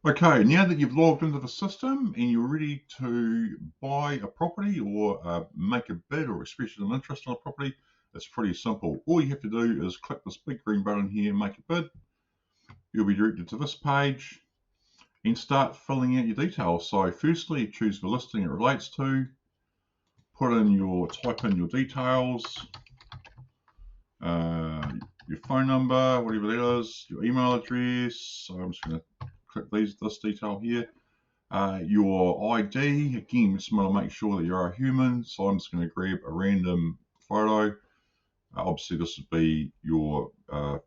Okay, now that you've logged into the system and you're ready to buy a property or make a bid or express an interest on a property, it's pretty simple. All you have to do is click this big green button here, make a bid. You'll be directed to this page and start filling out your details. So firstly, you choose the listing it relates to, type in your details, your phone number, whatever that is, your email address. So I'm just going to click this detail here. Your ID, again, just want to make sure that you're a human, so I'm just going to grab a random photo. Obviously, this would be your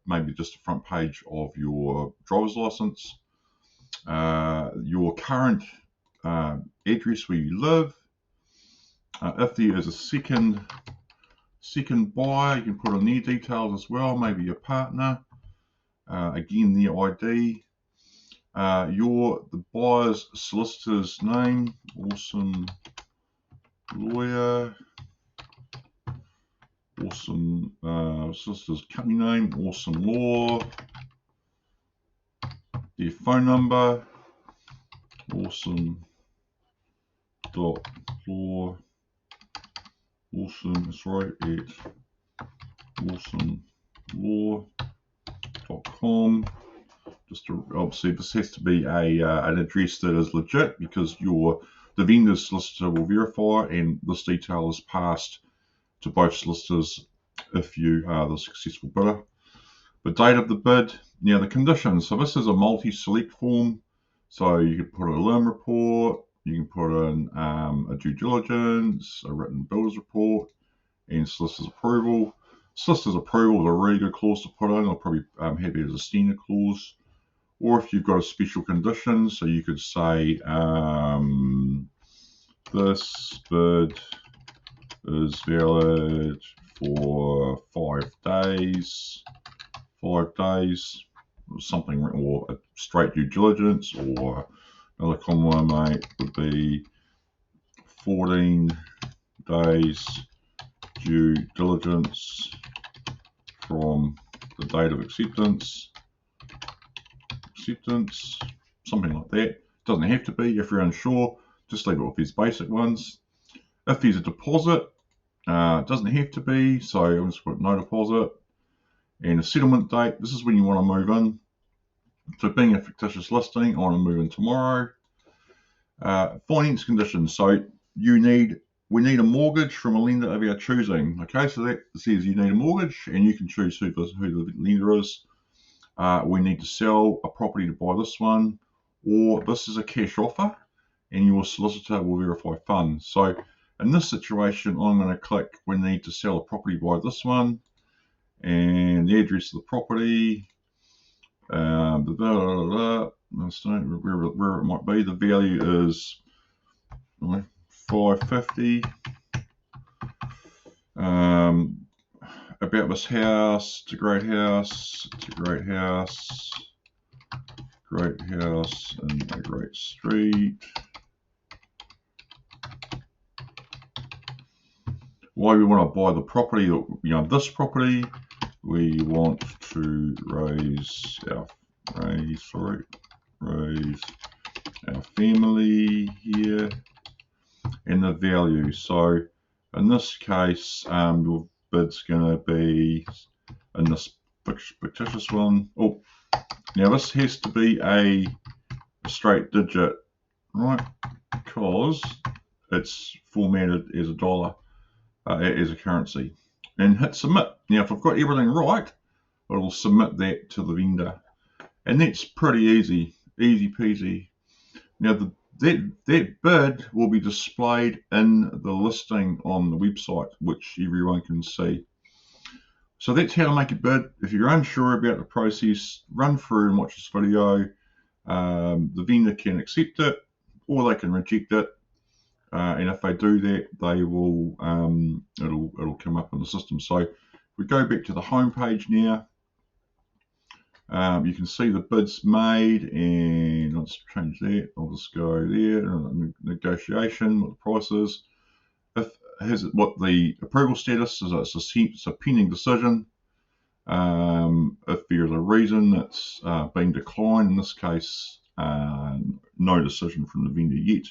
maybe just the front page of your driver's license, your current address where you live. If there is a second buyer, you can put in their details as well, maybe your partner. Again, their ID. The buyer's solicitor's name, awesome lawyer, awesome solicitor's company name, awesome law, their phone number, awesome dot law, awesome, that's right, at awesomelaw.com. Obviously, this has to be an address that is legit, because the vendor's solicitor will verify, and this detail is passed to both solicitors if you are the successful bidder. The date of the bid. Now the conditions. So this is a multi-select form. So you can put in a loan report, you can put in a due diligence, a written builder's report, and solicitor's approval. Solicitor's approval is a really good clause to put in. I'll probably have it as a standard clause. Or if you've got a special condition, so you could say this bid is valid for 5 days, or something, or a straight due diligence, or another common one, mate, would be 14 days due diligence from the date of acceptance, something like that. Doesn't have to be. If you're unsure, just leave it with these basic ones. If there's a deposit, it doesn't have to be, so I'm just put no deposit. And a settlement date, this is when you want to move in. So being a fictitious listing, I want to move in tomorrow. Finance conditions, so we need a mortgage from a lender of our choosing. Okay, so that says you need a mortgage, and you can choose who the lender is. We need to sell a property to buy this one, or this is a cash offer, and your solicitor will verify funds. So in this situation, I'm going to click we need to sell a property by this one, and the address of the property, where it might be. The value is $550. About this house, it's a great house, great house in a great street. Why we want to buy the property, this property, we want to raise our family here, and the value. So in this case, your bid's going to be in this fictitious one. Oh, now this has to be a straight digit, right? Because it's formatted as a dollar, as a currency. And hit submit. Now, if I've got everything right, it'll submit that to the vendor. And that's pretty easy peasy. Now, that bid will be displayed in the listing on the website, which everyone can see. So that's how to make a bid. If you're unsure about the process, run through and watch this video. The vendor can accept it, or they can reject it. And if they do that, they will it'll come up in the system. So if we go back to the home page now, you can see the bids made, and let's change that. I'll just go there, negotiation, what the price is. What the approval status is, it's a pending decision. If there's a reason that's been declined, in this case no decision from the vendor yet.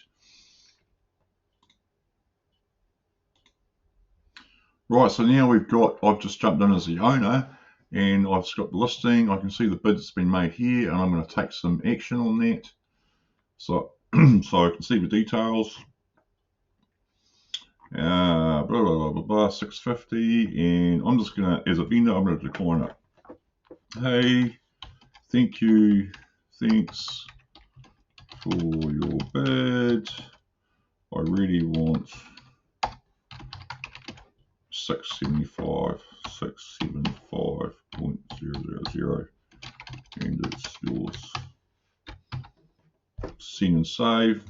Right, so now I've just jumped in as the owner, and I've got the listing. I can see the bid that's been made here, and I'm going to take some action on that. So, so I can see the details. Blah, blah, blah, blah, 650, and I'm just going to, as a vendor, I'm going to decline it. Hey, thank you, thanks for your bid. I really want 675.000, and it's yours. Send and save.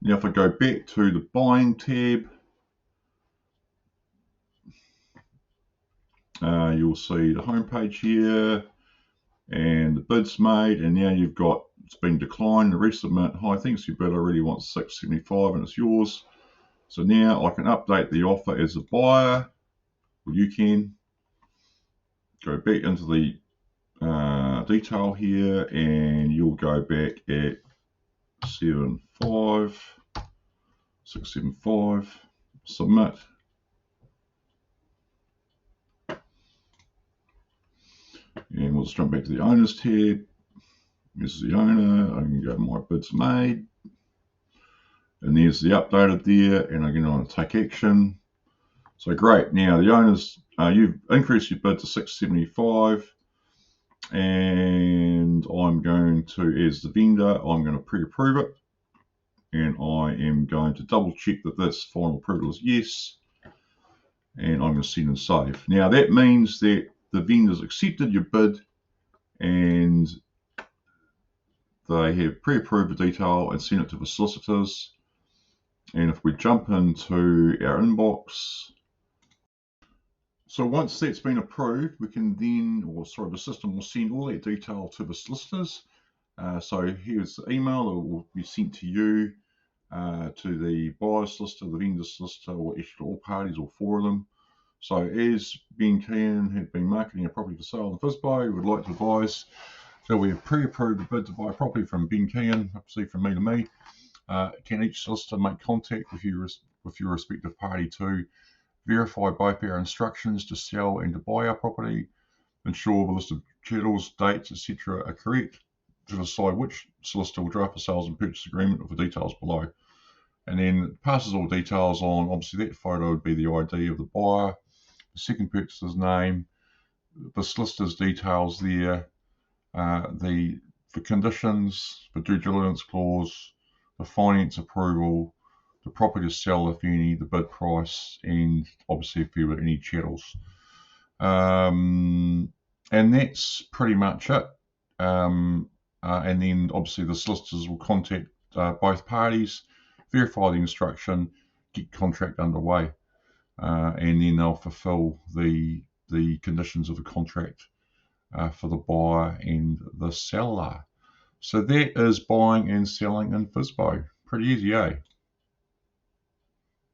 Now if I go back to the buying tab, you'll see the home page here and the bids made, and now you've got it's been declined, the resubmit. Hi, thanks for your bid, I really want 675 and it's yours. So now I can update the offer as a buyer, or you can go back into the detail here, and you'll go back at 675, submit. And we'll just jump back to the owners tab. This is the owner. I can go my bids made. And there's the updated there, and I'm going to take action. So great. Now the owners, you've increased your bid to 675, and I'm going to, as the vendor, I'm going to pre-approve it, and I am going to double check that this final approval is yes, and I'm going to send and save. Now that means that the vendors accepted your bid, and they have pre-approved the detail and sent it to the solicitors. And if we jump into our inbox, so once that's been approved, we can then, the system will send all that detail to the solicitors. So here's the email that will be sent to you, to the buyer solicitor, the vendor solicitor, or actually all parties, or four of them. So as Ben Kean have been marketing a property for sale in FiSBO, we would like to advise that we have pre-approved the bid to buy a property from Ben Kean, obviously from me to me. Can each solicitor make contact with your respective party to verify both our instructions to sell and to buy our property, ensure the list of chattels, dates, etc. are correct, to decide which solicitor will draft the sales and purchase agreement with the details below. And then it passes all details on. Obviously that photo would be the ID of the buyer, the second purchaser's name, the solicitor's details there, the conditions, the due diligence clause, the finance approval, the property to sell, if any, the bid price, and obviously if there were any chattels. And that's pretty much it. And then obviously the solicitors will contact both parties, verify the instruction, get contract underway, and then they'll fulfill the conditions of the contract for the buyer and the seller. So that is buying and selling in FiSBO. Pretty easy, eh?